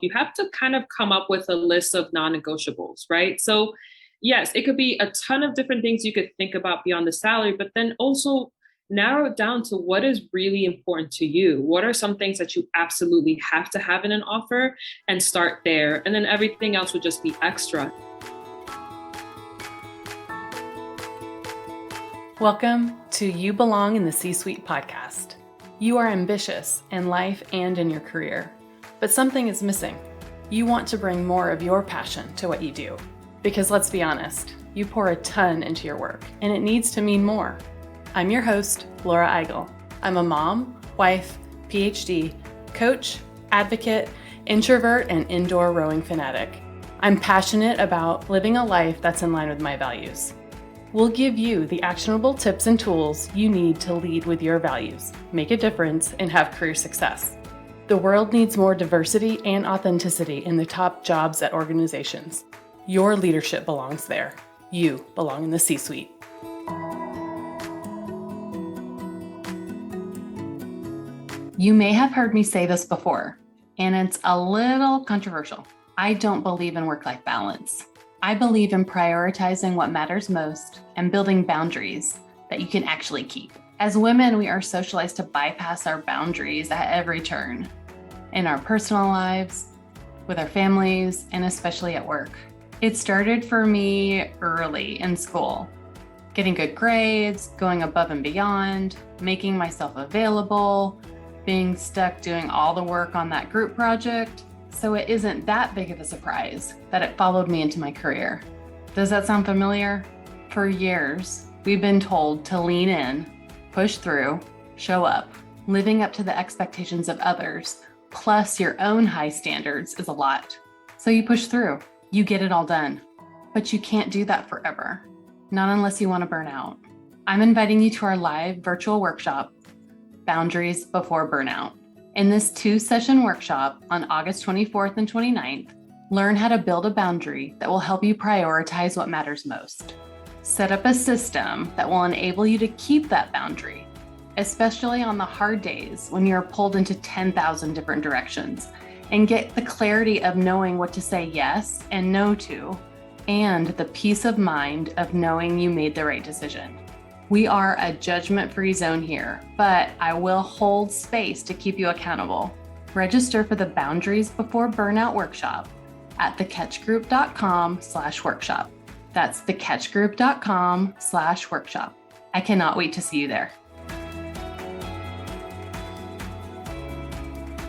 you have to kind of come up with a list of non-negotiables, right? So yes, it could be a ton of different things you could think about beyond the salary, but then also narrow it down to what is really important to you. What are some things that you absolutely have to have in an offer, and start there. And then everything else would just be extra. Welcome to You Belong in the C-Suite podcast. You are ambitious in life and in your career, but something is missing. You want to bring more of your passion to what you do. Because let's be honest, you pour a ton into your work, and it needs to mean more. I'm your host, Laura Eigel. I'm a mom, wife, PhD, coach, advocate, introvert, and indoor rowing fanatic. I'm passionate about living a life that's in line with my values. We'll give you the actionable tips and tools you need to lead with your values, make a difference, and have career success. The world needs more diversity and authenticity in the top jobs at organizations. Your leadership belongs there. You belong in the C-Suite. You may have heard me say this before, and it's a little controversial. I don't believe in work-life balance. I believe in prioritizing what matters most and building boundaries that you can actually keep. As women, we are socialized to bypass our boundaries at every turn, in our personal lives, with our families, and especially at work. It started for me early in school, getting good grades, going above and beyond, making myself available, being stuck doing all the work on that group project. So it isn't that big of a surprise that it followed me into my career. Does that sound familiar? For years, we've been told to lean in, push through, show up. Living up to the expectations of others, plus your own high standards, is a lot. So you push through, you get it all done. But you can't do that forever, not unless you want to burn out. I'm inviting you to our live virtual workshop, Boundaries Before Burnout. In this 2-session workshop on August 24th and 29th, learn how to build a boundary that will help you prioritize what matters most. Set up a system that will enable you to keep that boundary, especially on the hard days when you're pulled into 10,000 different directions, and get the clarity of knowing what to say yes and no to, and the peace of mind of knowing you made the right decision. We are a judgment-free zone here, but I will hold space to keep you accountable. Register for the Boundaries Before Burnout workshop at thecatchgroup.com/workshop. That's thecatchgroup.com/workshop. I cannot wait to see you there.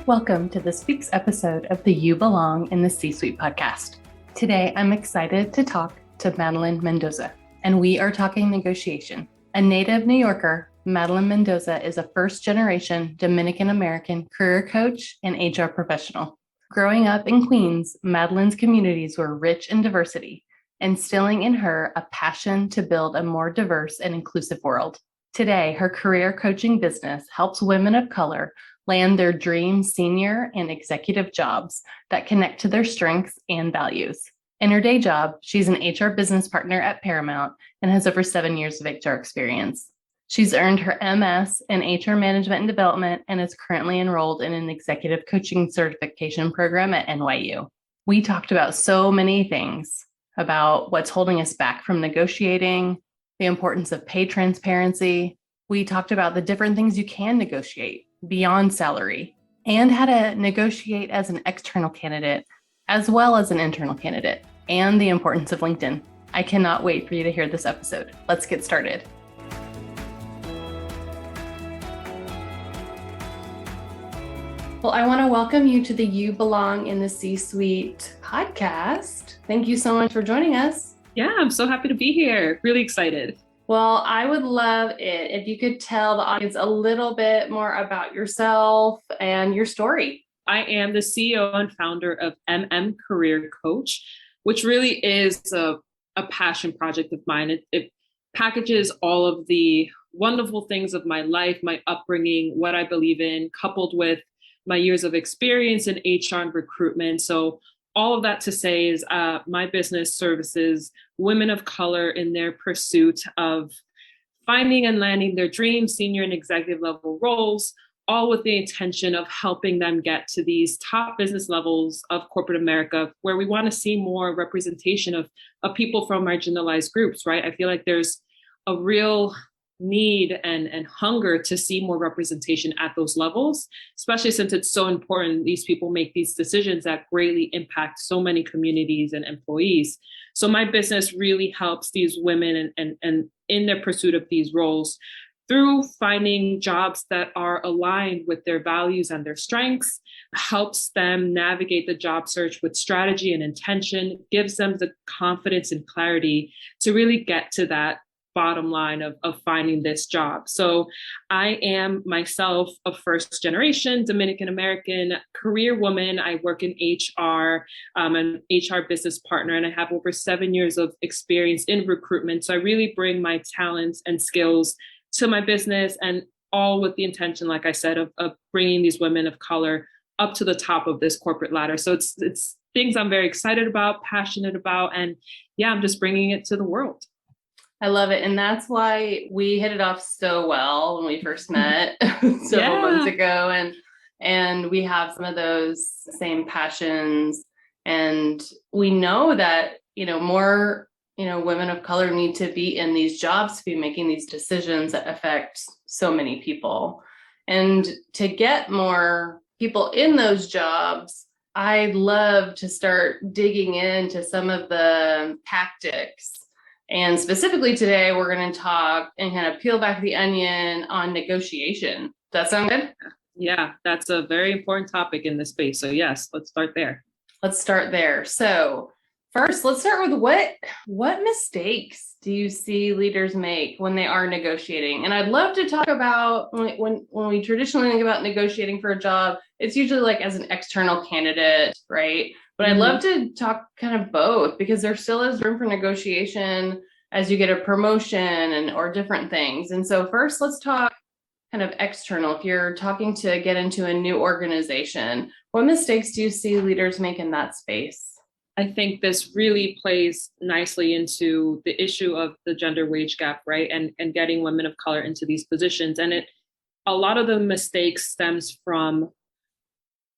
Welcome to this week's episode of the You Belong in the C-Suite podcast. Today, I'm excited to talk to Madelin Mendoza, and we are talking negotiation. A native New Yorker, Madelin Mendoza is a first-generation Dominican-American career coach and HR professional. Growing up in Queens, Madelin's communities were rich in diversity, instilling in her a passion to build a more diverse and inclusive world. Today, her career coaching business helps women of color land their dream senior and executive jobs that connect to their strengths and values. In her day job, she's an HR business partner at Paramount and has over 7 years of HR experience. She's earned her MS in HR Management and Development and is currently enrolled in an executive coaching certification program at NYU. We talked about so many things, about what's holding us back from negotiating, the importance of pay transparency. We talked about the different things you can negotiate beyond salary, and how to negotiate as an external candidate as well as an internal candidate, and the importance of LinkedIn. I cannot wait for you to hear this episode. Let's get started. Well, I want to welcome you to the You Belong in the C-Suite podcast. Thank you so much for joining us. Yeah, I'm so happy to be here. Really excited. Well, I would love it if you could tell the audience a little bit more about yourself and your story. I am the CEO and founder of Career Coach, which really is a passion project of mine. It packages all of the wonderful things of my life, my upbringing, what I believe in, coupled with my years of experience in HR and recruitment. So all of that to say is my business services women of color in their pursuit of finding and landing their dream senior and executive level roles, all with the intention of helping them get to these top business levels of corporate America, where we want to see more representation of people from marginalized groups, right? I feel like there's a real need and hunger to see more representation at those levels, especially since it's so important. These people make these decisions that greatly impact so many communities and employees. So my business really helps these women and in their pursuit of these roles through finding jobs that are aligned with their values and their strengths, helps them navigate the job search with strategy and intention, gives them the confidence and clarity to really get to that bottom line of finding this job. So I am myself a first generation Dominican American career woman. I work in HR, an HR business partner, and I have over 7 years of experience in recruitment. So I really bring my talents and skills to my business, and all with the intention, like I said, of bringing these women of color up to the top of this corporate ladder. So it's things I'm very excited about, passionate about, and yeah, I'm just bringing it to the world. I love it. And that's why we hit it off so well when we first met several months ago. And we have some of those same passions. And we know that, more, women of color need to be in these jobs to be making these decisions that affect so many people. And to get more people in those jobs, I'd love to start digging into some of the tactics. And specifically today, we're going to talk and kind of peel back the onion on negotiation. Does that sound good? Yeah, that's a very important topic in this space. So yes, let's start there. Let's start there. So first, let's start with what mistakes do you see leaders make when they are negotiating? And I'd love to talk about when we traditionally think about negotiating for a job, it's usually like as an external candidate, right? But I'd love to talk kind of both, because there still is room for negotiation as you get a promotion or different things. And so first, let's talk kind of external. If you're talking to get into a new organization, what mistakes do you see leaders make in that space? I think this really plays nicely into the issue of the gender wage gap, right? And getting women of color into these positions. And a lot of the mistakes stems from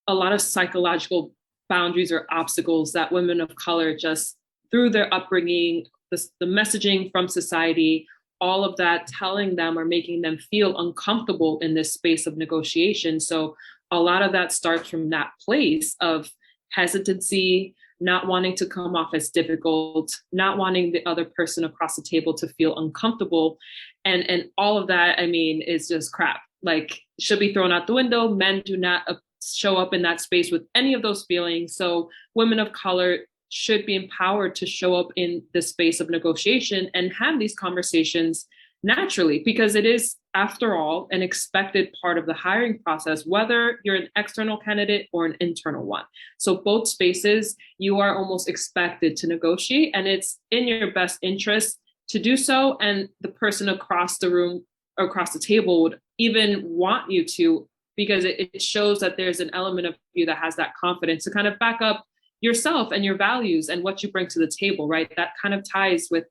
a lot of psychological boundaries or obstacles that women of color, just through their upbringing, the messaging from society, all of that telling them or making them feel uncomfortable in this space of negotiation. So a lot of that starts from that place of hesitancy, not wanting to come off as difficult, not wanting the other person across the table to feel uncomfortable. And all of that, I mean, is just crap. Like, should be thrown out the window. Men do not show up in that space with any of those feelings. So women of color should be empowered to show up in the space of negotiation and have these conversations naturally, because it is, after all, an expected part of the hiring process, whether you're an external candidate or an internal one. So both spaces, you are almost expected to negotiate, and it's in your best interest to do so. And the person across the room or across the table would even want you to, because it shows that there's an element of you that has that confidence to kind of back up yourself and your values and what you bring to the table, right? That kind of ties with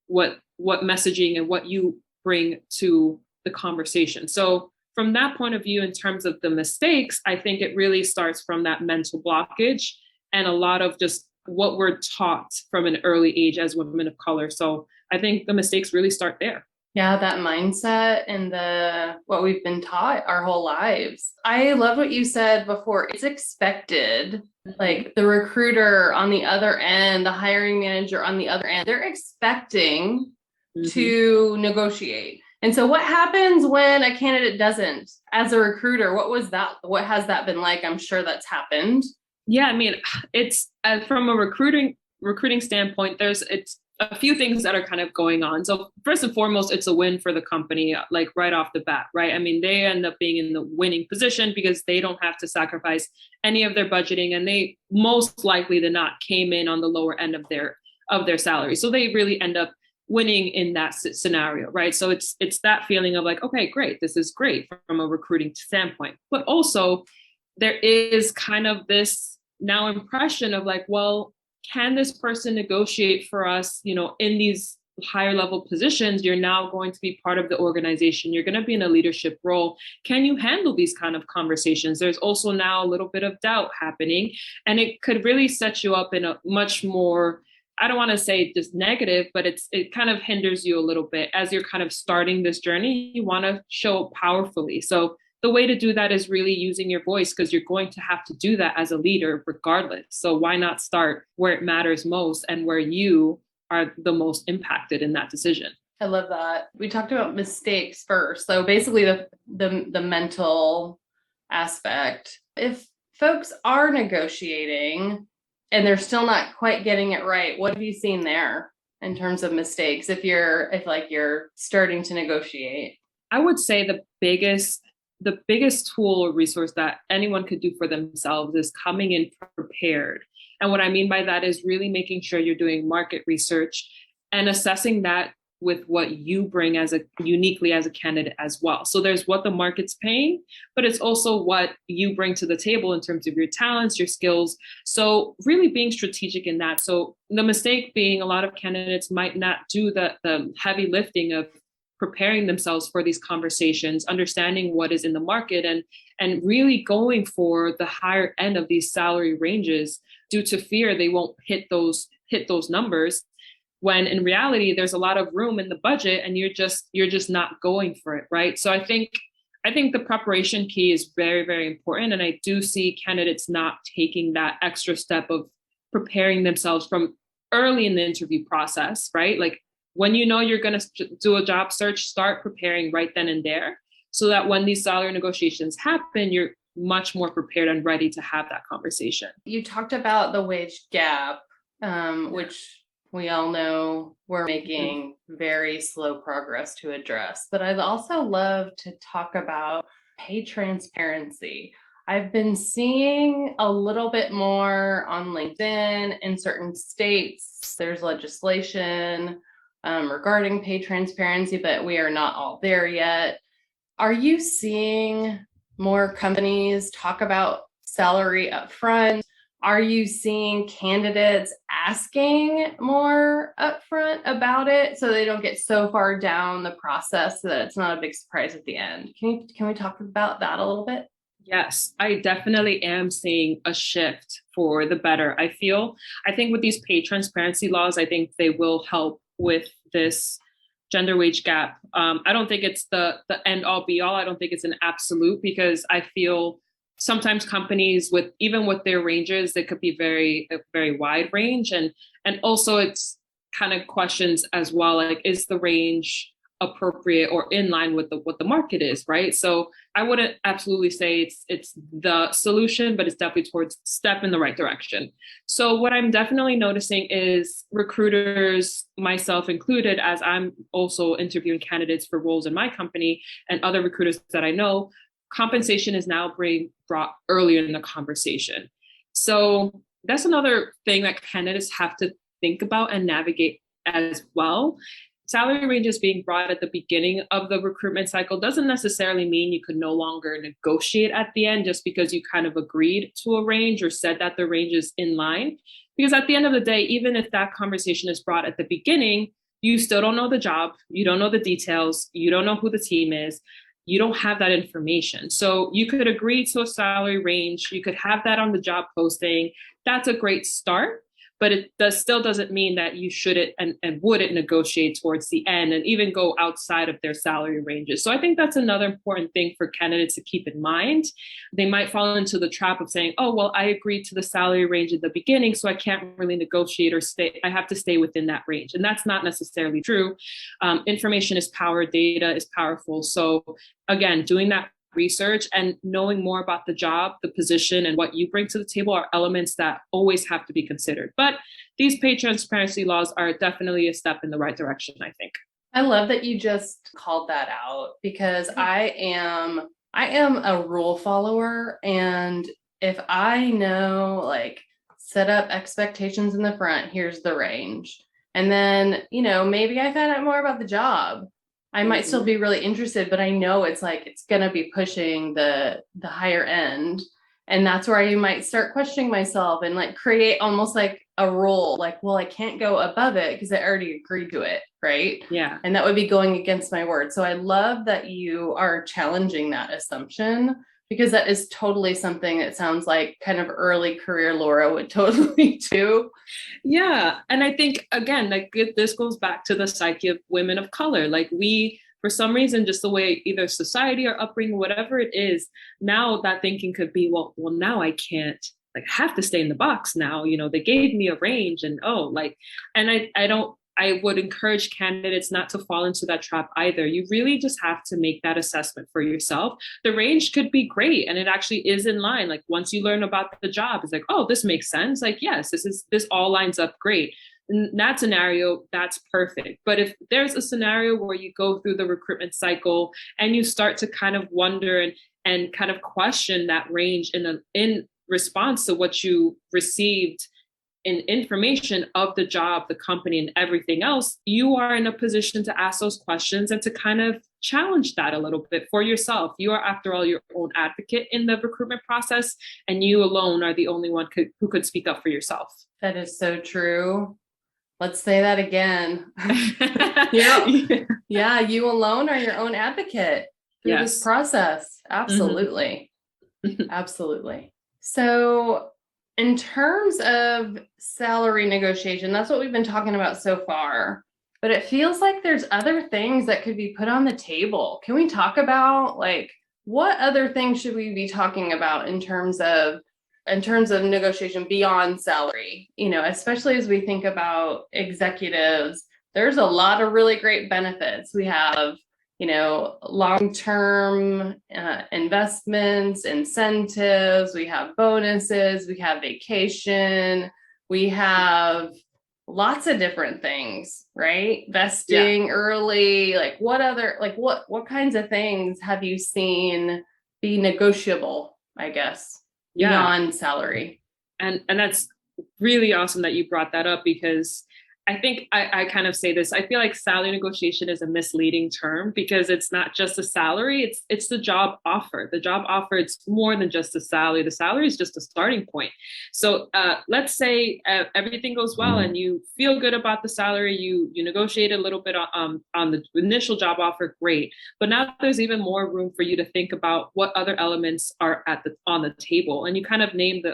what messaging and what you bring to the conversation. So from that point of view, in terms of the mistakes, I think it really starts from that mental blockage and a lot of just what we're taught from an early age as women of color. So I think the mistakes really start there. Yeah, that mindset and what we've been taught our whole lives. I love what you said before. It's expected. Like the recruiter on the other end, the hiring manager on the other end, they're expecting to negotiate. And so what happens when a candidate doesn't? As a recruiter, what has that been like? I'm sure that's happened. Yeah, I mean, it's from a recruiting standpoint, it's a few things that are kind of going on. So first and foremost, it's a win for the company, like right off the bat, right? I mean, they end up being in the winning position because they don't have to sacrifice any of their budgeting, and they most likely than not came in on the lower end of their salary. So they really end up winning in that scenario, right? So it's that feeling of like, okay, great, this is great from a recruiting standpoint. But also there is kind of this now impression of like, well, can this person negotiate for us, in these higher level positions, you're now going to be part of the organization. You're going to be in a leadership role. Can you handle these kind of conversations? There's also now a little bit of doubt happening, and it could really set you up in a much more, I don't want to say just negative, but it kind of hinders you a little bit as you're kind of starting this journey. You want to show up powerfully. So the way to do that is really using your voice, because you're going to have to do that as a leader regardless. So why not start where it matters most and where you are the most impacted in that decision? I love that. We talked about mistakes first. So basically the mental aspect. If folks are negotiating and they're still not quite getting it right, what have you seen there in terms of mistakes if you're starting to negotiate? I would say the biggest tool or resource that anyone could do for themselves is coming in prepared. And what I mean by that is really making sure you're doing market research and assessing that with what you bring uniquely as a candidate as well. So there's what the market's paying, but it's also what you bring to the table in terms of your talents, your skills. So really being strategic in that. So the mistake being, a lot of candidates might not do the heavy lifting of preparing themselves for these conversations, understanding what is in the market, and really going for the higher end of these salary ranges due to fear they won't hit those numbers, when in reality there's a lot of room in the budget and you're just not going for it, right? So I think the preparation key is very, very important, and I do see candidates not taking that extra step of preparing themselves from early in the interview process, right? Like, when you know you're going to do a job search, start preparing right then and there, so that when these salary negotiations happen, you're much more prepared and ready to have that conversation. You talked about the wage gap, which we all know we're making very slow progress to address. But I'd also love to talk about pay transparency. I've been seeing a little bit more on LinkedIn. In certain states, there's legislation regarding pay transparency, but we are not all there yet. Are you seeing more companies talk about salary upfront? Are you seeing candidates asking more upfront about it so they don't get so far down the process so that it's not a big surprise at the end? Can we talk about that a little bit? Yes, I definitely am seeing a shift for the better. I think with these pay transparency laws, I think they will help with this gender wage gap. I don't think it's the end all be all. I don't think it's an absolute, because I feel sometimes companies with their ranges, they could be a very wide range. And also it's kind of questions as well, like, is the range appropriate or in line with what the market is, right? So I wouldn't absolutely say it's the solution, but it's definitely towards step in the right direction. So what I'm definitely noticing is recruiters, myself included, as I'm also interviewing candidates for roles in my company and other recruiters that I know, compensation is now being brought earlier in the conversation. So that's another thing that candidates have to think about and navigate as well. Salary ranges being brought at the beginning of the recruitment cycle doesn't necessarily mean you could no longer negotiate at the end just because you kind of agreed to a range or said that the range is in line. Because at the end of the day, even if that conversation is brought at the beginning, you still don't know the job, you don't know the details, you don't know who the team is, you don't have that information. So you could agree to a salary range, you could have that on the job posting. That's a great start. But it still doesn't mean that you shouldn't and wouldn't negotiate towards the end and even go outside of their salary ranges. So I think that's another important thing for candidates to keep in mind. They might fall into the trap of saying, oh, well, I agreed to the salary range at the beginning, so I can't really negotiate or stay. I have to stay within that range. And that's not necessarily true. Information is power, data is powerful. So again, doing that research and knowing more about the job, the position, and what you bring to the table are elements that always have to be considered. But these pay transparency laws are definitely a step in the right direction, I think. I love that you just called that out, because I am a rule follower, and if I know, like, set up expectations in the front, here's the range, and then maybe I found out more about the job, I might still be really interested, but I know it's going to be pushing the higher end. And that's where I might start questioning myself and like create almost like a rule, like, well, I can't go above it because I already agreed to it. Right. Yeah. And that would be going against my word. So I love that you are challenging that assumption, because that is totally something that sounds like kind of early career Laura would totally do. Yeah. And I think, again, like this goes back to the psyche of women of color. Like we, for some reason, just the way either society or upbringing, whatever it is, now that thinking could be, well, now I can't, like, have to stay in the box now. They gave me a range and I would encourage candidates not to fall into that trap either. You really just have to make that assessment for yourself. The range could be great and it actually is in line. Like once you learn about the job, it's like, oh, this makes sense. Like, yes, this all lines up great. In that scenario, that's perfect. But if there's a scenario where you go through the recruitment cycle and you start to kind of wonder and kind of question that range in response to what you received in information of the job, the company, and everything else, you are in a position to ask those questions and to kind of challenge that a little bit for yourself. You are, after all, your own advocate in the recruitment process, and you alone are the only one who could speak up for yourself. That is so true. Let's say that again. Yeah, you alone are your own advocate through this process. Absolutely. Mm-hmm. Absolutely. So in terms of salary negotiation, that's what we've been talking about so far, but it feels like there's other things that could be put on the table. Can we talk about like what other things should we be talking about in terms of negotiation beyond salary? Especially as we think about executives, there's a lot of really great benefits. We have long-term investments, incentives, we have bonuses, we have vacation, we have lots of different things, right? Vesting early, like what kinds of things have you seen be negotiable, I guess, beyond salary? And that's really awesome that you brought that up, because I think I kind of say this. I feel like salary negotiation is a misleading term because it's not just a salary. It's the job offer. The job offer, it's more than just a salary. The salary is just a starting point. So let's say everything goes well and you feel good about the salary. You negotiate a little bit on the initial job offer. Great. But now there's even more room for you to think about what other elements are on the table. And you kind of named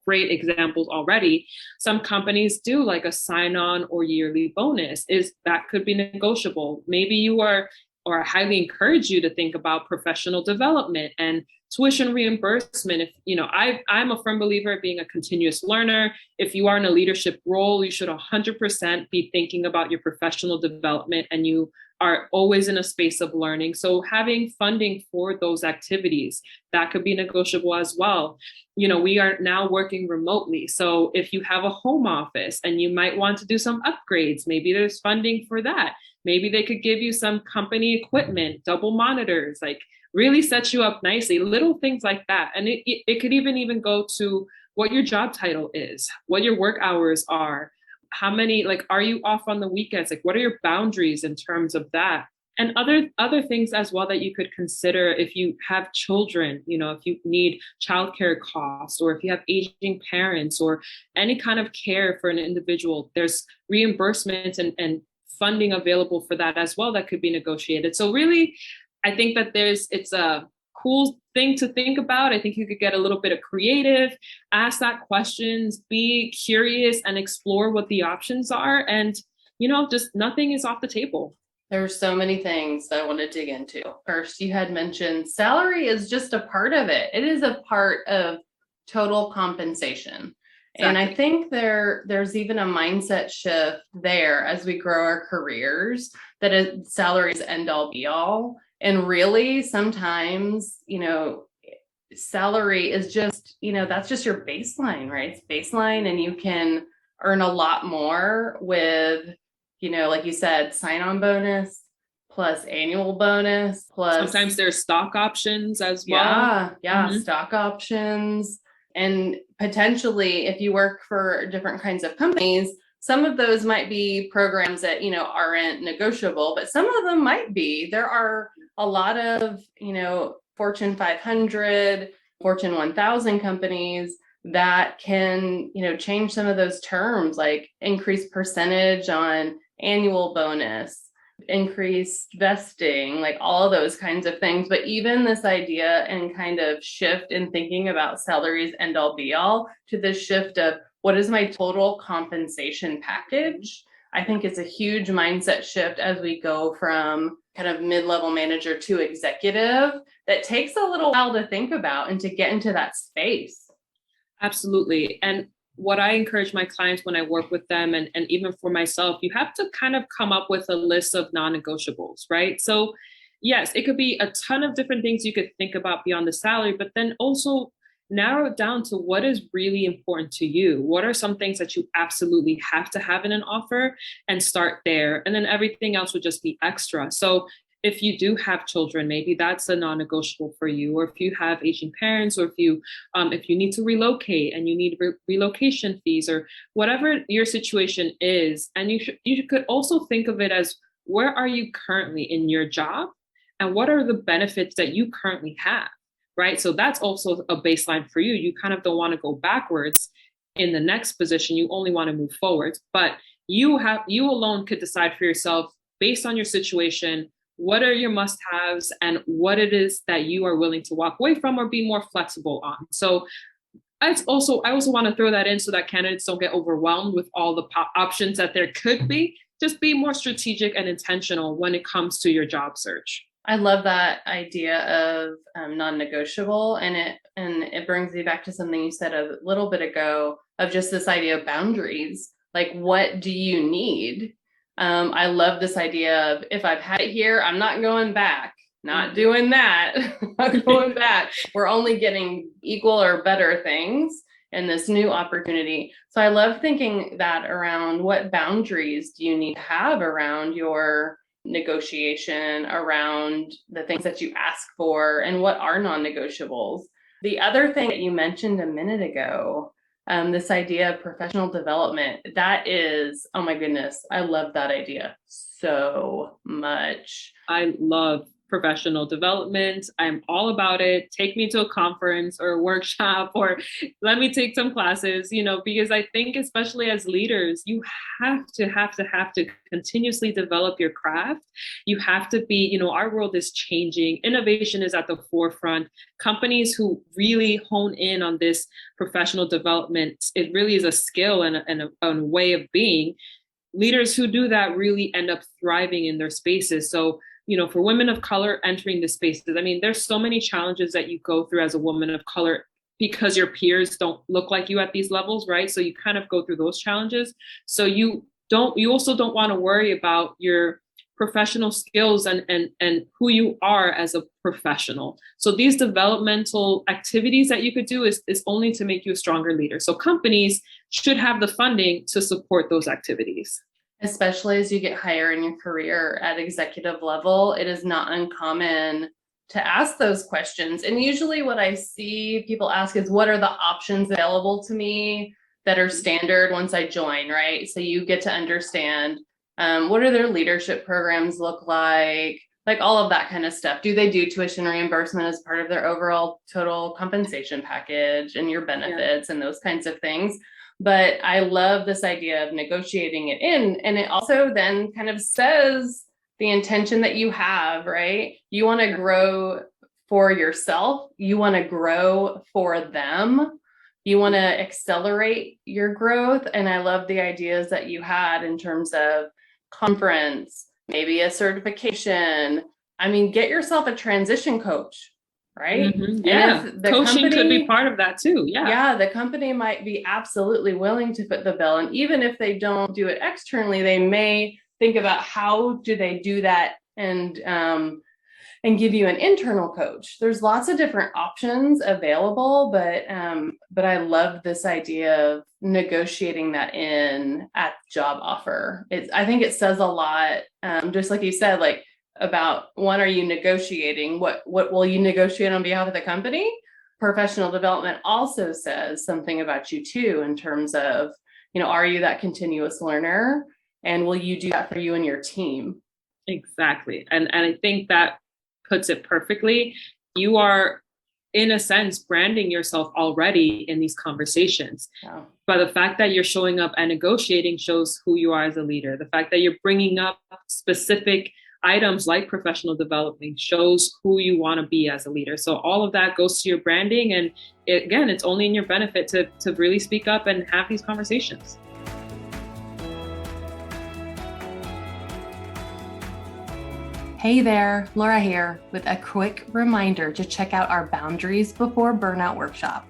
great examples already. Some companies do like a sign-on or yearly bonus. That could be negotiable. Maybe you are, or I highly encourage you to think about professional development and tuition reimbursement. If I'm a firm believer of being a continuous learner. If you are in a leadership role, you should 100% be thinking about your professional development, and you are always in a space of learning. So having funding for those activities, that could be negotiable as well. We are now working remotely. So if you have a home office and you might want to do some upgrades, maybe there's funding for that. Maybe they could give you some company equipment, double monitors, like really set you up nicely, little things like that. And it could even go to what your job title is, what your work hours are, how many, like, are you off on the weekends? Like, what are your boundaries in terms of that? And other things as well that you could consider if you have children, if you need childcare costs, or if you have aging parents, or any kind of care for an individual, there's reimbursements and funding available for that as well that could be negotiated. So really, I think that it's a cool thing to think about. I think you could get a little bit of creative, ask that questions, be curious, and explore what the options are. And, just nothing is off the table. There's so many things that I want to dig into. First, you had mentioned salary is just a part of it. It is a part of total compensation. Exactly. And I think there's even a mindset shift there as we grow our careers, that salary is end all be all. And really, sometimes, salary is just, that's just your baseline, right? It's baseline, and you can earn a lot more with, like you said, sign-on bonus plus annual bonus plus sometimes there's stock options as well. Yeah, mm-hmm. Stock options. And potentially, if you work for different kinds of companies, some of those might be programs that, aren't negotiable, but some of them might be. There are a lot of, Fortune 500 Fortune 1000 companies that can, change some of those terms, like increase percentage on annual bonus, increased vesting, like all those kinds of things. But even this idea and kind of shift in thinking about salaries end all be all to the shift of what is my total compensation package, I think it's a huge mindset shift as we go from kind of mid-level manager to executive that takes a little while to think about and to get into that space. Absolutely. And what I encourage my clients when I work with them, and even for myself, you have to kind of come up with a list of non-negotiables, right? So yes, it could be a ton of different things you could think about beyond the salary, but then also narrow it down to what is really important to you. What are some things that you absolutely have to have in an offer, and start there. And then everything else would just be extra. So if you do have children, maybe that's a non-negotiable for you. Or if you have aging parents, or if you need to relocate and you need relocation fees, or whatever your situation is. And you could also think of it as, where are you currently in your job, and what are the benefits that you currently have, right? So that's also a baseline for you. You kind of don't want to go backwards in the next position. You only want to move forward. But you alone could decide for yourself, based on your situation, what are your must-haves and what it is that you are willing to walk away from or be more flexible on. So I also want to throw that in so that candidates don't get overwhelmed with all the options that there could be. Just be more strategic and intentional when it comes to your job search. I love that idea of non-negotiable, and it brings me back to something you said a little bit ago of just this idea of boundaries. Like, what do you need? I love this idea of, if I've had it here, I'm not going back. Not doing that. Not going back. We're only getting equal or better things in this new opportunity. So I love thinking that around, what boundaries do you need to have around your negotiation, around the things that you ask for, and what are non-negotiables. The other thing that you mentioned a minute ago, this idea of professional development, that is, oh my goodness, I love that idea so much. I love professional development. I'm all about it. Take me to a conference or a workshop, or let me take some classes, because I think, especially as leaders, you have to continuously develop your craft. You have to be, our world is changing. Innovation is at the forefront. Companies who really hone in on this professional development, it really is a skill and a way of being. Leaders who do that really end up thriving in their spaces. So for women of color entering the spaces, I mean, there's so many challenges that you go through as a woman of color because your peers don't look like you at these levels, right? So you kind of go through those challenges. So you also don't want to worry about your professional skills and who you are as a professional. So these developmental activities that you could do is only to make you a stronger leader. So companies should have the funding to support those activities. Especially as you get higher in your career at executive level, it is not uncommon to ask those questions. And usually what I see people ask is, what are the options available to me that are standard once I join, right? So you get to understand, what do their leadership programs look like all of that kind of stuff. Do they do tuition reimbursement as part of their overall total compensation package and your benefits and those kinds of things? But I love this idea of negotiating it in. And it also then kind of says the intention that you have, right? You want to grow for yourself. You want to grow for them. You want to accelerate your growth. And I love the ideas that you had in terms of conference, maybe a certification. I mean, get yourself a transition coach. Right? Mm-hmm. Yeah. And coaching could be part of that too. Yeah. Yeah. The company might be absolutely willing to foot the bill. And even if they don't do it externally, they may think about how do they do that and give you an internal coach. There's lots of different options available, but I love this idea of negotiating that in at job offer. I think it says a lot, just like you said, about, one, are you negotiating? What will you negotiate on behalf of the company? Professional development also says something about you too, in terms of, are you that continuous learner, and will you do that for you and your team? Exactly. And I think that puts it perfectly. You are in a sense, branding yourself already in these conversations. Yeah. But the fact that you're showing up and negotiating shows who you are as a leader. The fact that you're bringing up specific items like professional development shows who you want to be as a leader. So all of that goes to your branding. And again, it's only in your benefit to really speak up and have these conversations. Hey there, Laura here with a quick reminder to check out our Boundaries Before Burnout workshop.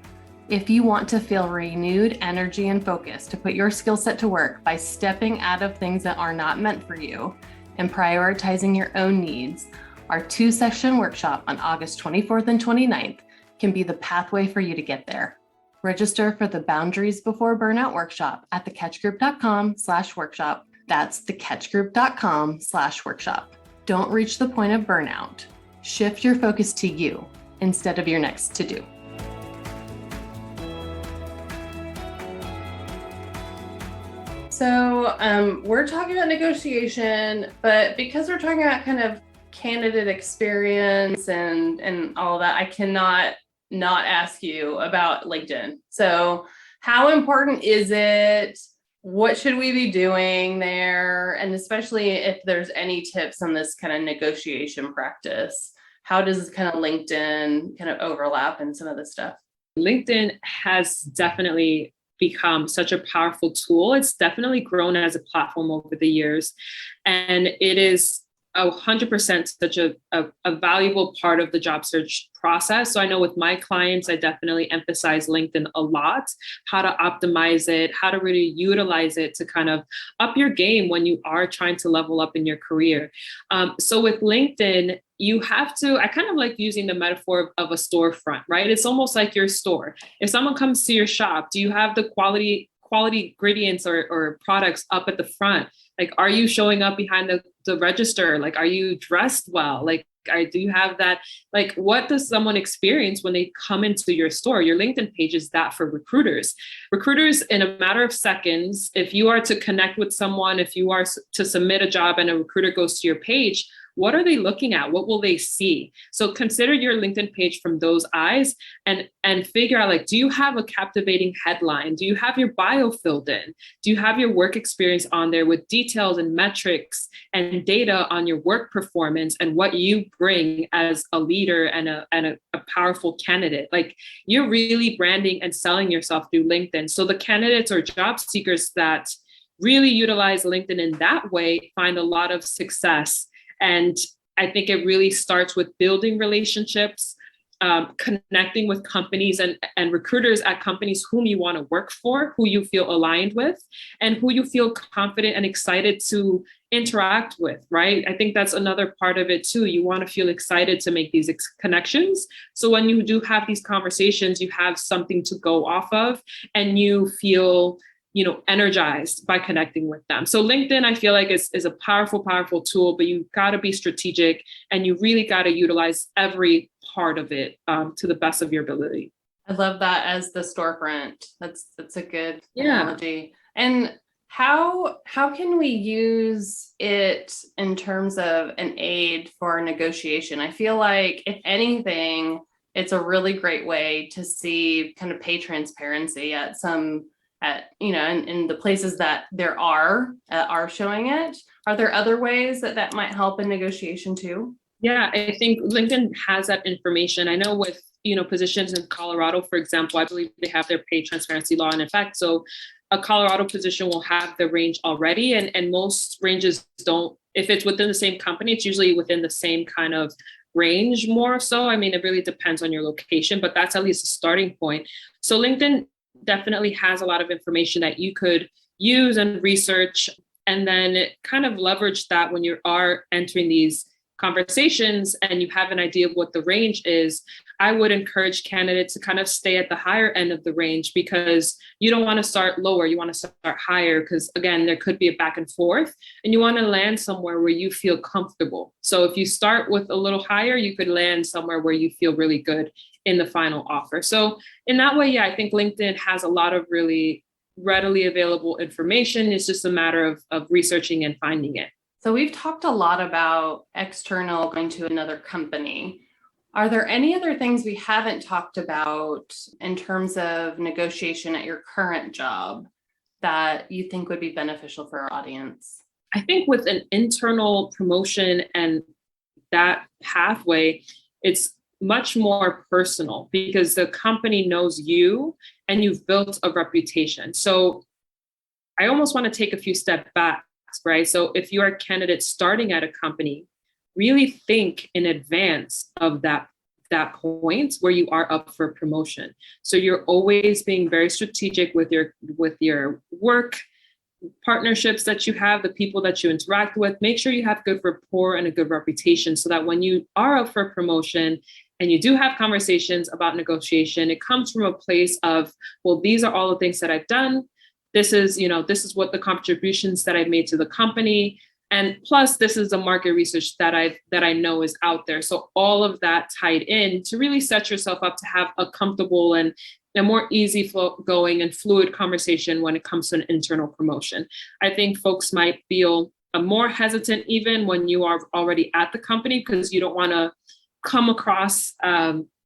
If you want to feel renewed energy and focus to put your skill set to work by stepping out of things that are not meant for you and prioritizing your own needs, our 2-session workshop on August 24th and 29th can be the pathway for you to get there. Register for the Boundaries Before Burnout workshop at thecatchgroup.com/workshop. That's thecatchgroup.com/workshop. Don't reach the point of burnout. Shift your focus to you instead of your next to-do. So we're talking about negotiation, but because we're talking about kind of candidate experience and all that, I cannot not ask you about LinkedIn. So how important is it? What should we be doing there? And especially if there's any tips on this kind of negotiation practice, how does kind of LinkedIn kind of overlap in some of this stuff? LinkedIn has definitely become such a powerful tool. It's definitely grown as a platform over the years. And it is 100% such a valuable part of the job search process. So I know with my clients, I definitely emphasize LinkedIn a lot, how to optimize it, how to really utilize it to kind of up your game when you are trying to level up in your career. So with LinkedIn, you have to, I kind of like using the metaphor of a storefront, right? It's almost like your store. If someone comes to your shop, do you have the quality ingredients or products up at the front? Like, are you showing up behind the register? Like, are you dressed well? Like, do you have that? Like, what does someone experience when they come into your store? Your LinkedIn page is that for recruiters. Recruiters, in a matter of seconds, if you are to connect with someone, if you are to submit a job and a recruiter goes to your page, what are they looking at? What will they see? So consider your LinkedIn page from those eyes and figure out, like, do you have a captivating headline? Do you have your bio filled in? Do you have your work experience on there with details and metrics and data on your work performance and what you bring as a leader and a powerful candidate? Like, you're really branding and selling yourself through LinkedIn. So the candidates or job seekers that really utilize LinkedIn in that way find a lot of success. And I think it really starts with building relationships, connecting with companies and recruiters at companies whom you want to work for, who you feel aligned with, and who you feel confident and excited to interact with, right? I think that's another part of it too. You want to feel excited to make these connections. So when you do have these conversations, you have something to go off of and you feel energized by connecting with them. So LinkedIn, I feel like is a powerful, powerful tool, but you've got to be strategic and you really got to utilize every part of it to the best of your ability. I love that as the storefront. That's a good analogy. And how can we use it in terms of an aid for negotiation? I feel like, if anything, it's a really great way to see kind of pay transparency in the places that there are showing it. Are there other ways that might help in negotiation too? Yeah, I think LinkedIn has that information. I know with, positions in Colorado, for example, I believe they have their pay transparency law in effect. So a Colorado position will have the range already. And most ranges don't, if it's within the same company, it's usually within the same kind of range more so. I mean, it really depends on your location, but that's at least a starting point. So LinkedIn definitely has a lot of information that you could use and research, and then kind of leverage that when you are entering these conversations and you have an idea of what the range is. I would encourage candidates to kind of stay at the higher end of the range, because you don't want to start lower. You want to start higher because, again, there could be a back and forth and you want to land somewhere where you feel comfortable. So if you start with a little higher, you could land somewhere where you feel really good in the final offer. So in that way, I think LinkedIn has a lot of really readily available information. It's just a matter of researching and finding it. So we've talked a lot about external, going to another company. Are there any other things we haven't talked about in terms of negotiation at your current job that you think would be beneficial for our audience? I think with an internal promotion and that pathway, it's much more personal because the company knows you and you've built a reputation. So I almost want to take a few steps back, right? So if you're a candidate starting at a company, really think in advance of that point where you are up for promotion. So you're always being very strategic with your work partnerships that you have, the people that you interact with. Make sure you have good rapport and a good reputation so that when you are up for promotion and you do have conversations about negotiation, it comes from a place of, well, these are all the things that I've done. This is what the contributions that I've made to the company. And plus, this is the market research that I know is out there. So all of that tied in to really set yourself up to have a comfortable and a more easy going and fluid conversation when it comes to an internal promotion. I think folks might feel more hesitant even when you are already at the company because you don't want to come across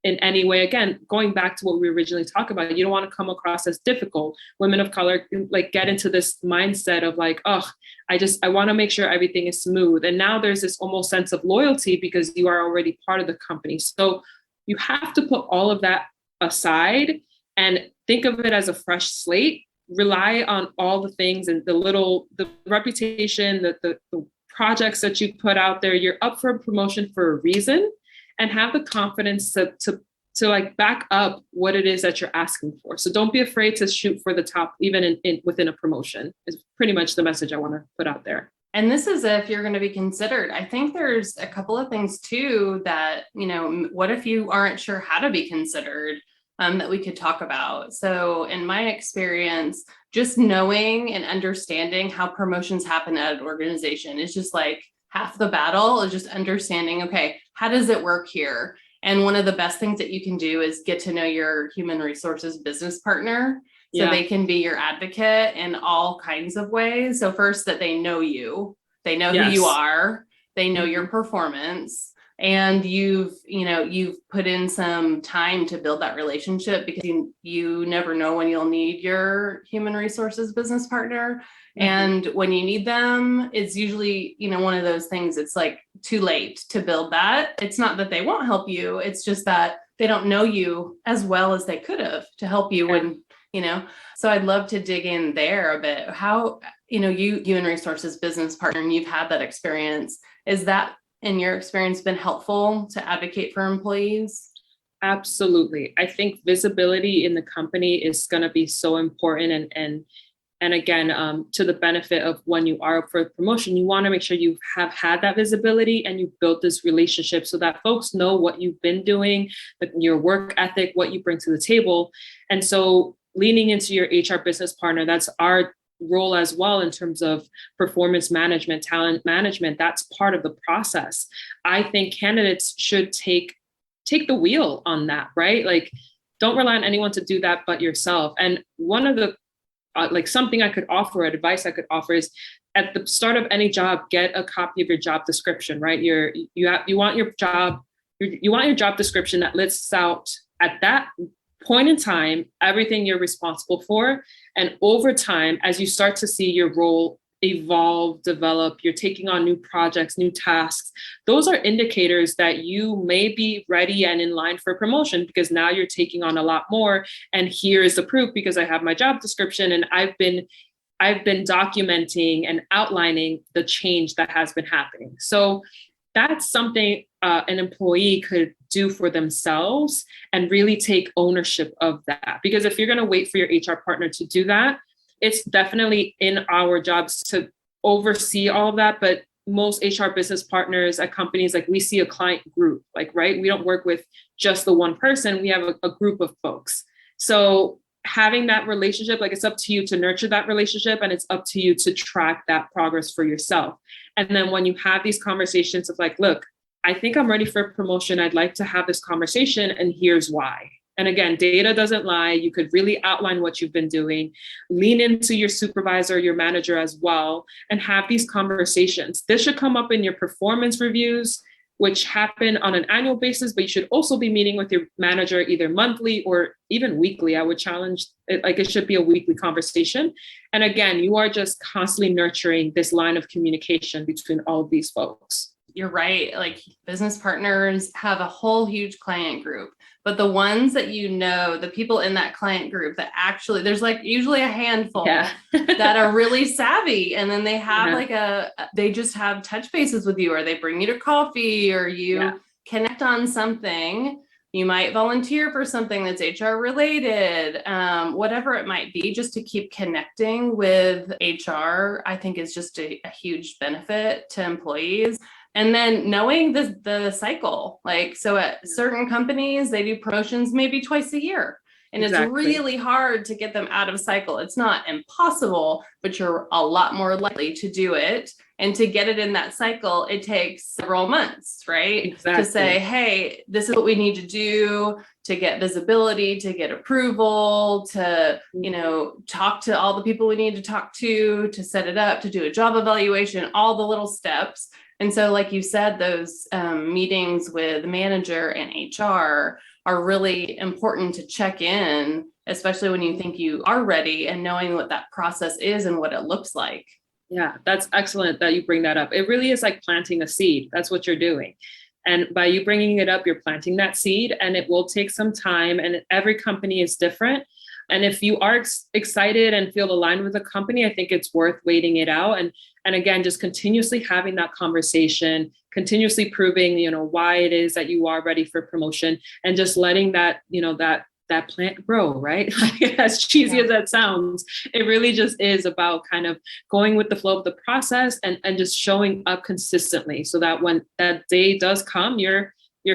in any way. Again, going back to what we originally talked about, you don't want to come across as difficult. Women of color like get into this mindset of like, oh, I want to make sure everything is smooth. And now there's this almost sense of loyalty because you are already part of the company. So you have to put all of that aside and think of it as a fresh slate. Rely on all the things and the reputation, the projects that you put out there. You're up for a promotion for a reason. And have the confidence to like back up what it is that you're asking for. So don't be afraid to shoot for the top, even within a promotion is pretty much the message I want to put out there. And this is if you're going to be considered. I think there's a couple of things too that, what if you aren't sure how to be considered that we could talk about. So in my experience, just knowing and understanding how promotions happen at an organization is just like half the battle is just understanding, okay, how does it work here? And one of the best things that you can do is get to know your human resources business partner so they can be your advocate in all kinds of ways. So first that they know you, they know who you are, they know your performance, and you've put in some time to build that relationship because you never know when you'll need your human resources business partner. And when you need them, it's usually, one of those things, it's like too late to build that. It's not that they won't help you. It's just that they don't know you as well as they could have to help you when, so I'd love to dig in there a bit. How, you human resources business partner, and you've had that experience. Is that in your experience been helpful to advocate for employees? Absolutely. I think visibility in the company is going to be so important. And again, to the benefit of when you are up for promotion, you want to make sure you have had that visibility and you've built this relationship so that folks know what you've been doing, your work ethic, what you bring to the table. And so leaning into your HR business partner, that's our role as well in terms of performance management, talent management. That's part of the process. I think candidates should take the wheel on that, right? Like, don't rely on anyone to do that but yourself. And one of the something I could offer, advice I could offer is at the start of any job, get a copy of your job description, right? You want your job description that lists out at that point in time, everything you're responsible for. And over time, as you start to see your role evolve, develop, you're taking on new projects, new tasks, those are indicators that you may be ready and in line for promotion because now you're taking on a lot more. And here is the proof because I have my job description and I've been documenting and outlining the change that has been happening. So that's something an employee could do for themselves and really take ownership of that. Because if you're going to wait for your HR partner to do that, it's definitely in our jobs to oversee all of that. But most HR business partners at companies, like we see a client group, right? We don't work with just the one person. We have a group of folks. So having that relationship, it's up to you to nurture that relationship and it's up to you to track that progress for yourself. And then when you have these conversations of look, I think I'm ready for a promotion. I'd like to have this conversation and here's why. And again, data doesn't lie. You could really outline what you've been doing, lean into your supervisor, your manager as well, and have these conversations. This should come up in your performance reviews. which happen on an annual basis, but you should also be meeting with your manager either monthly or even weekly. I would challenge it, like it should be a weekly conversation. And again, you are just constantly nurturing this line of communication between all of these folks. You're right. Like business partners have a whole huge client group, but the ones that the people in that client group that actually, there's like usually a handful that are really savvy. And then they have they just have touch bases with you, or they bring you to coffee, or you connect on something. You might volunteer for something that's HR related, whatever it might be, just to keep connecting with HR, I think is just a huge benefit to employees. And then knowing the cycle, like, so at certain companies, they do promotions maybe twice a year. And It's really hard to get them out of cycle. It's not impossible, but you're a lot more likely to do it. And to get it in that cycle, it takes several months, right? Exactly. To say, hey, this is what we need to do to get visibility, to get approval, to, talk to all the people we need to talk to set it up, to do a job evaluation, all the little steps. And so, like you said, those meetings with the manager and HR are really important to check in, especially when you think you are ready, and knowing what that process is and what it looks like. Yeah, that's excellent that you bring that up. It really is like planting a seed. That's what you're doing. And by you bringing it up, you're planting that seed, and it will take some time, and every company is different. And if you are excited and feel aligned with the company, I think it's worth waiting it out. And again, just continuously having that conversation, continuously proving, why it is that you are ready for promotion, and just letting that, that plant grow, right? As cheesy as that sounds, it really just is about kind of going with the flow of the process and just showing up consistently, so that when that day does come, you're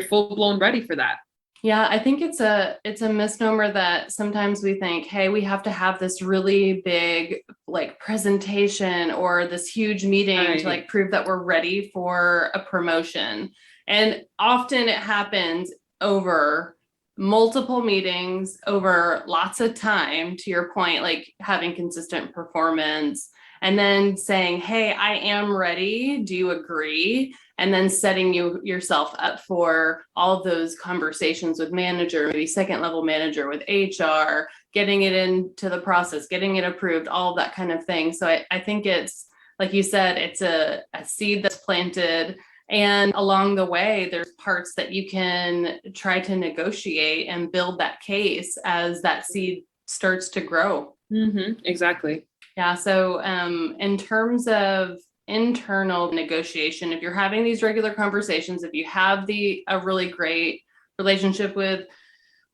full blown ready for that. Yeah, I think it's a misnomer that sometimes we think, hey, we have to have this really big like presentation or this huge meeting to like prove that we're ready for a promotion. And often it happens over multiple meetings, over lots of time, to your point, like having consistent performance, and then saying, hey, I am ready. Do you agree? And then setting yourself up for all of those conversations with manager, maybe second level manager, with HR, getting it into the process, getting it approved, all of that kind of thing. So I think it's, like you said, it's a seed that's planted. And along the way, there's parts that you can try to negotiate and build that case as that seed starts to grow. Mm-hmm, exactly. Yeah. So in terms of internal negotiation, if you're having these regular conversations, if you have a really great relationship with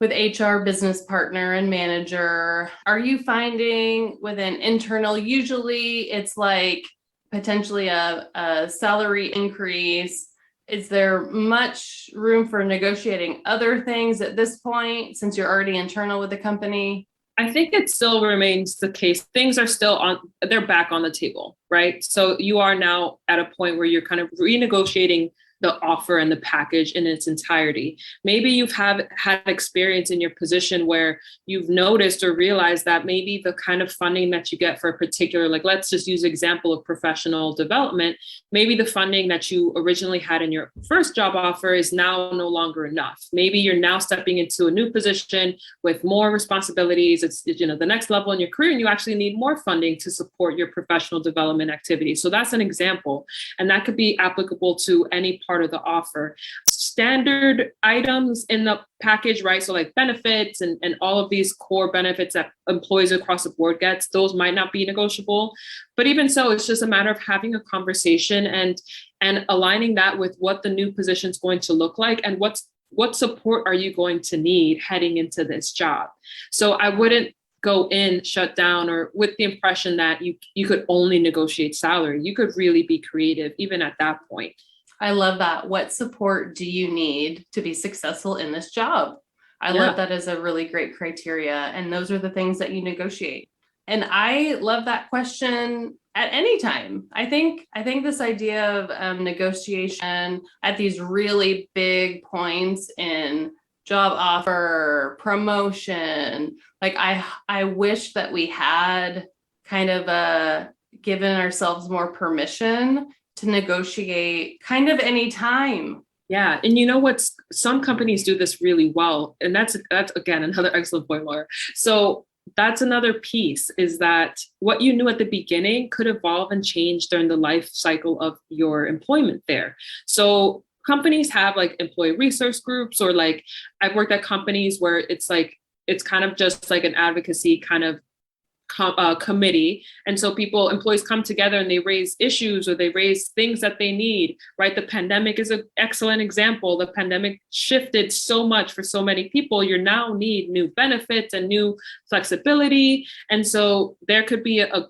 HR business partner and manager, are you finding with an internal, usually it's like potentially a salary increase? Is there much room for negotiating other things at this point, since you're already internal with the company? I think it still remains the case. Things are still they're back on the table, right? So you are now at a point where you're kind of renegotiating the offer and the package in its entirety. Maybe you've had experience in your position where you've noticed or realized that maybe the kind of funding that you get for a particular, like let's just use an example of professional development, maybe the funding that you originally had in your first job offer is now no longer enough. Maybe you're now stepping into a new position with more responsibilities. It's the next level in your career, and you actually need more funding to support your professional development activities. So that's an example, and that could be applicable to any part of the offer. Standard items in the package, right? So like benefits and all of these core benefits that employees across the board gets, those might not be negotiable. But even so, it's just a matter of having a conversation and aligning that with what the new position is going to look like, and what support are you going to need heading into this job. So I wouldn't go in shut down or with the impression that you could only negotiate salary. You could really be creative even at that point. I love that. What support do you need to be successful in this job? I love that as a really great criteria. And those are the things that you negotiate. And I love that question at any time. I think this idea of negotiation at these really big points in job offer, promotion, like I wish that we had kind of given ourselves more permission to negotiate kind of any time. Yeah. And you know what's some companies do this really well. And that's again another excellent point, Laura. So that's another piece is that what you knew at the beginning could evolve and change during the life cycle of your employment there. So companies have like employee resource groups, or like I've worked at companies where it's kind of just like an advocacy kind of committee. And so employees come together and they raise issues or they raise things that they need, right? The pandemic is an excellent example. The pandemic shifted so much for so many people. You now need new benefits and new flexibility. And so there could be a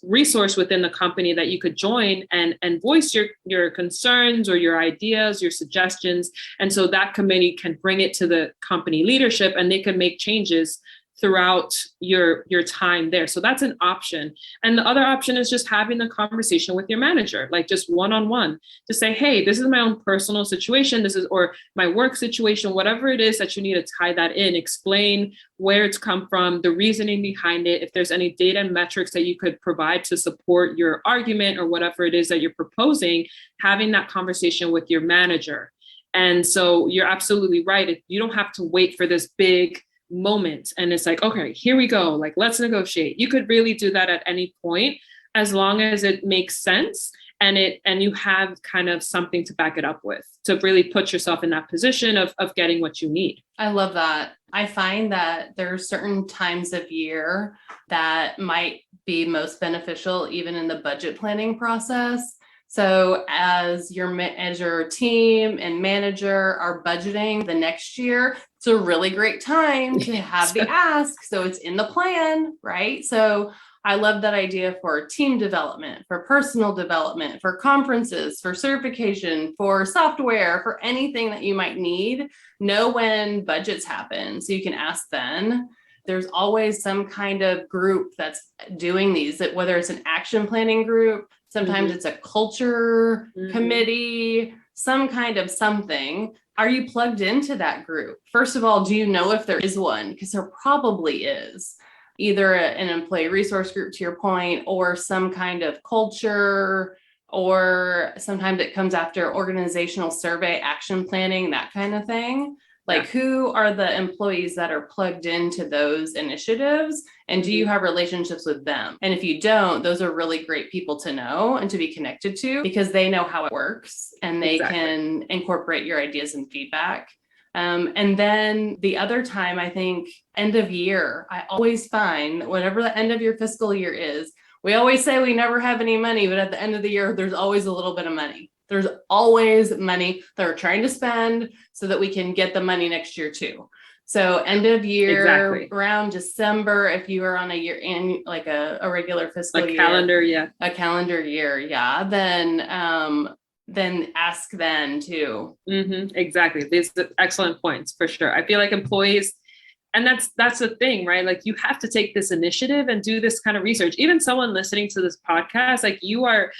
resource within the company that you could join and voice your concerns or your ideas, your suggestions. And so that committee can bring it to the company leadership and they can make changes throughout your time there. So that's an option. And the other option is just having the conversation with your manager, like just one-on-one, to say, hey, this is my own personal situation, or my work situation, whatever it is that you need to tie that in, explain where it's come from, the reasoning behind it, if there's any data and metrics that you could provide to support your argument or whatever it is that you're proposing, having that conversation with your manager. And so you're absolutely right. You don't have to wait for this big moment and it's like, okay, here we go, like let's negotiate. You could really do that at any point as long as it makes sense and you have kind of something to back it up with, to really put yourself in that position of getting what you need. I love that. I find that there are certain times of year that might be most beneficial even in the budget planning process. So as your team and manager are budgeting the next year, it's a really great time to have the ask. So it's in the plan, right? So I love that idea for team development, for personal development, for conferences, for certification, for software, for anything that you might need. Know when budgets happen so you can ask then. There's always some kind of group that's doing these, that whether it's an action planning group, sometimes it's a culture committee, some kind of something. Are you plugged into that group? First of all, do you know if there is one? Because there probably is. Either an employee resource group, to your point, or some kind of culture, or sometimes it comes after organizational survey, action planning, that kind of thing. Like, who are the employees that are plugged into those initiatives? And do you have relationships with them? And if you don't, those are really great people to know and to be connected to, because they know how it works and they can incorporate your ideas and feedback. And then the other time, I think end of year, I always find that whatever the end of your fiscal year is, we always say we never have any money, but at the end of the year, there's always a little bit of money. There's always money that we're trying to spend so that we can get the money next year too. So end of year, around December, if you are on a year in like a regular fiscal year, a calendar year, then ask then too. Exactly. These are excellent points for sure. I feel like employees, and that's the thing, right? Like you have to take this initiative and do this kind of research. Even someone listening to this podcast, like you are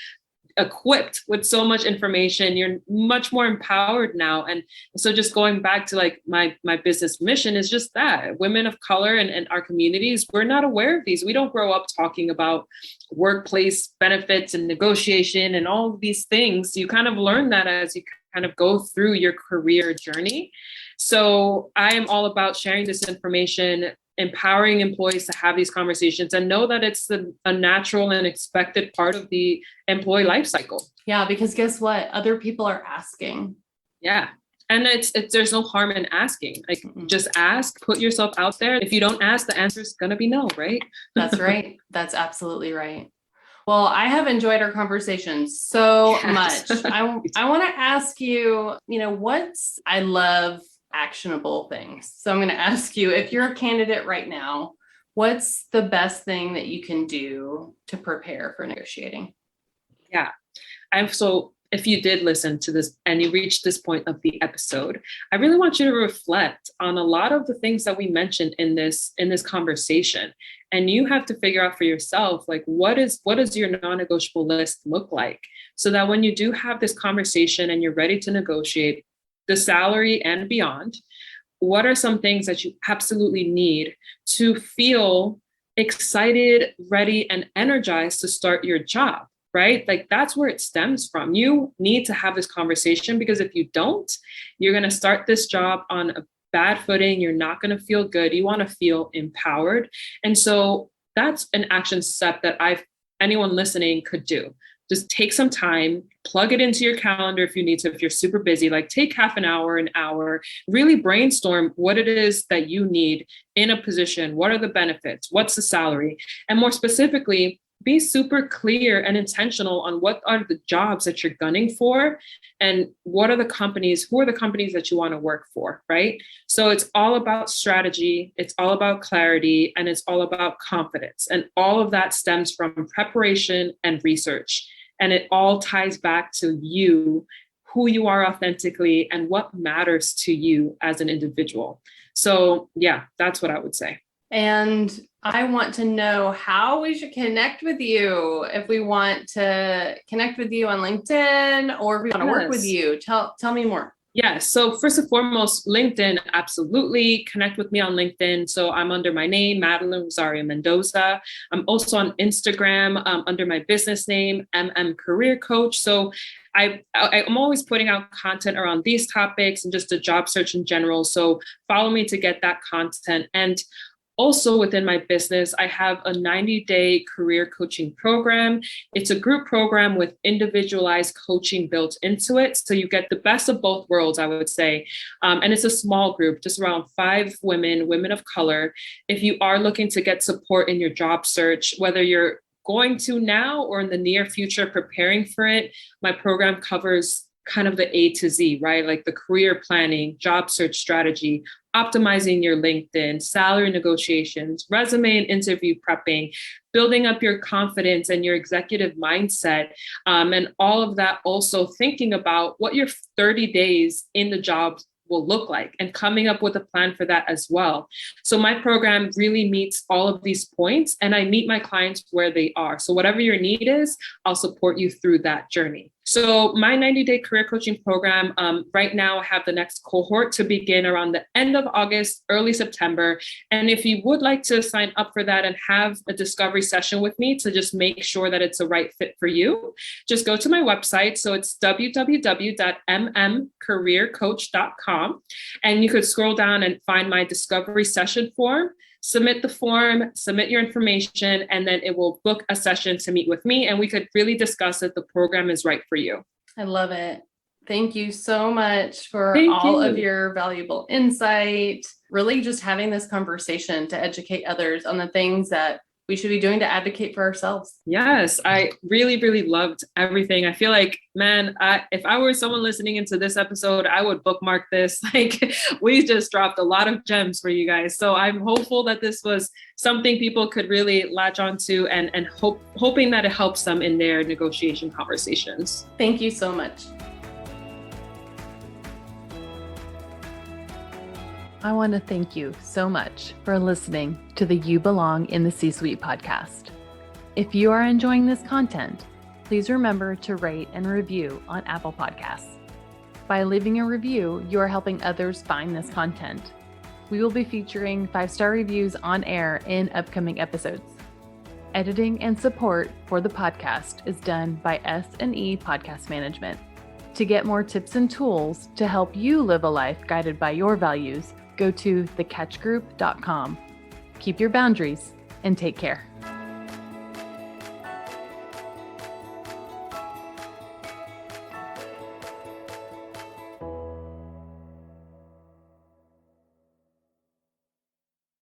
equipped with so much information, you're much more empowered now. And so just going back to like my business mission is just that women of color and our communities, we're not aware of these. We don't grow up talking about workplace benefits and negotiation and all of these things. You kind of learn that as you kind of go through your career journey. So I am all about sharing this information, empowering employees to have these conversations and know that it's a natural and expected part of the employee life cycle. Yeah, because guess what? Other people are asking. Yeah. And it's there's no harm in asking. Like just ask, put yourself out there. If you don't ask, the answer is going to be no, right? That's right. That's absolutely right. Well, I have enjoyed our conversation so much. I want to ask you, I love actionable things. So I'm going to ask you, if you're a candidate right now, what's the best thing that you can do to prepare for negotiating? Yeah. So if you did listen to this and you reached this point of the episode, I really want you to reflect on a lot of the things that we mentioned in this conversation. And you have to figure out for yourself, like, what does your non-negotiable list look like? So that when you do have this conversation and you're ready to negotiate the salary and beyond, what are some things that you absolutely need to feel excited, ready, and energized to start your job, right? Like that's where it stems from. You need to have this conversation, because if you don't, you're going to start this job on a bad footing. You're not going to feel good. You want to feel empowered. And so that's an action step that anyone listening could do. Just take some time, plug it into your calendar if you need to, if you're super busy, like take half an hour, really brainstorm what it is that you need in a position. What are the benefits? What's the salary? And more specifically, be super clear and intentional on what are the jobs that you're gunning for, and who are the companies that you want to work for, right? So it's all about strategy, it's all about clarity, and it's all about confidence. And all of that stems from preparation and research. And it all ties back to you, who you are authentically, and what matters to you as an individual. So yeah, that's what I would say. And I want to know how we should connect with you. If we want to connect with you on LinkedIn, or if we want to work with you, tell me more. Yeah. So first and foremost, LinkedIn, absolutely. Connect with me on LinkedIn. So I'm under my name, Madelin Mendoza. I'm also on Instagram under my business name, Career Coach. So I'm always putting out content around these topics and just the job search in general. So follow me to get that content. And also within my business, I have a 90-day career coaching program. It's a group program with individualized coaching built into it. So you get the best of both worlds, I would say. And it's a small group, just around 5 women of color. If you are looking to get support in your job search, whether you're going to now or in the near future preparing for it, my program covers kind of the A to Z, right? Like the career planning, job search strategy, optimizing your LinkedIn, salary negotiations, resume and interview prepping, building up your confidence and your executive mindset, and all of that. Also thinking about what your 30 days in the job will look like and coming up with a plan for that as well. So my program really meets all of these points, and I meet my clients where they are. So whatever your need is, I'll support you through that journey. So my 90-day career coaching program, right now I have the next cohort to begin around the end of August, early September. And if you would like to sign up for that and have a discovery session with me to just make sure that it's a right fit for you, just go to my website. So it's www.mmcareercoach.com. And you could scroll down and find my discovery session form. Submit the form, submit your information, and then it will book a session to meet with me, and we could really discuss if the program is right for you. I love it. Thank you so much for all of your valuable insight. Really just having this conversation to educate others on the things that we should be doing to advocate for ourselves. Yes, I really, really loved everything. I feel like, man, if I were someone listening into this episode, I would bookmark this. Like, we just dropped a lot of gems for you guys. So I'm hopeful that this was something people could really latch onto, and hoping that it helps them in their negotiation conversations. Thank you so much. I want to thank you so much for listening to the You Belong in the C-Suite podcast. If you are enjoying this content, please remember to rate and review on Apple Podcasts. By leaving a review, you are helping others find this content. We will be featuring 5-star reviews on air in upcoming episodes. Editing and support for the podcast is done by S&E Podcast Management. To get more tips and tools to help you live a life guided by your values, go to thecatchgroup.com. Keep your boundaries and take care.